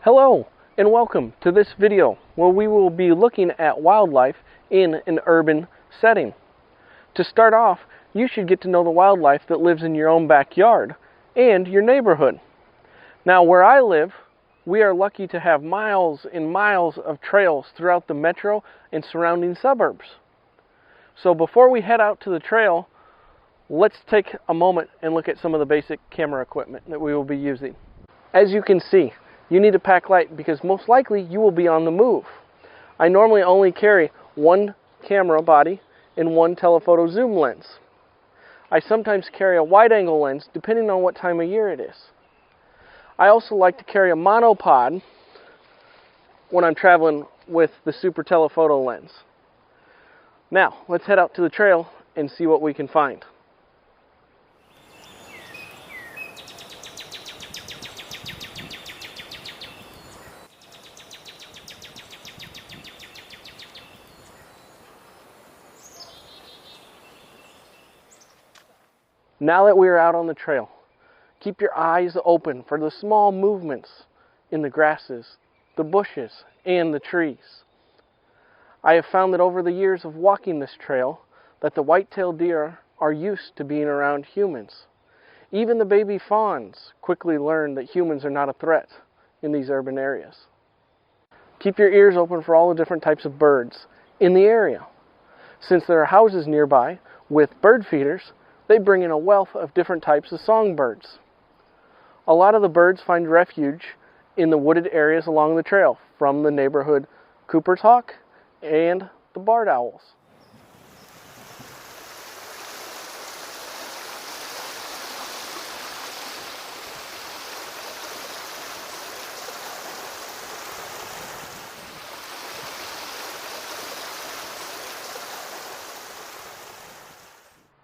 Hello and welcome to this video where we will be looking at wildlife in an urban setting. To start off, you should get to know the wildlife that lives in your own backyard and your neighborhood. Now where I live, we are lucky to have miles and miles of trails throughout the metro and surrounding suburbs. So before we head out to the trail, let's take a moment and look at some of the basic camera equipment that we will be using. As you can see, you need a pack light because most likely you will be on the move. I normally only carry one camera body and one telephoto zoom lens. I sometimes carry a wide-angle lens depending on what time of year it is. I also like to carry a monopod when I'm traveling with the super telephoto lens. Now, let's head out to the trail and see what we can find. Now that we are out on the trail, keep your eyes open for the small movements in the grasses, the bushes, and the trees. I have found that over the years of walking this trail that the white-tailed deer are used to being around humans. Even the baby fawns quickly learn that humans are not a threat in these urban areas. Keep your ears open for all the different types of birds in the area. Since there are houses nearby with bird feeders, they bring in a wealth of different types of songbirds. A lot of the birds find refuge in the wooded areas along the trail, from the neighborhood Cooper's hawk and the barred owls.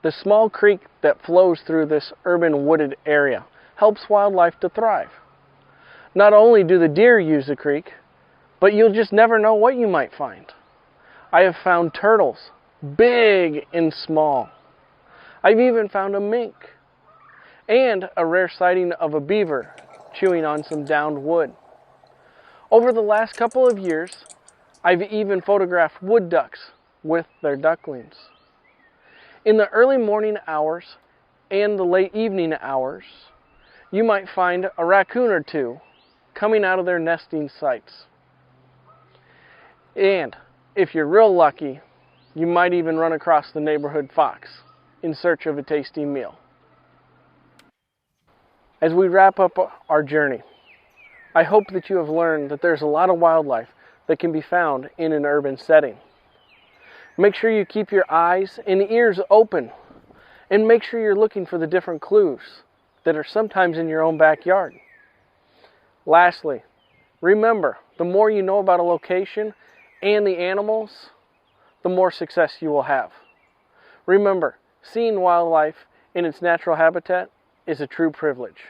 The small creek that flows through this urban wooded area helps wildlife to thrive. Not only do the deer use the creek, but you'll just never know what you might find. I have found turtles, big and small. I've even found a mink, and a rare sighting of a beaver chewing on some downed wood. Over the last couple of years, I've even photographed wood ducks with their ducklings. In the early morning hours and the late evening hours, you might find a raccoon or two coming out of their nesting sites. And if you're real lucky, you might even run across the neighborhood fox in search of a tasty meal. As we wrap up our journey, I hope that you have learned that there's a lot of wildlife that can be found in an urban setting. Make sure you keep your eyes and ears open, and make sure you're looking for the different clues that are sometimes in your own backyard. Lastly, remember, the more you know about a location and the animals, the more success you will have. Remember, seeing wildlife in its natural habitat is a true privilege.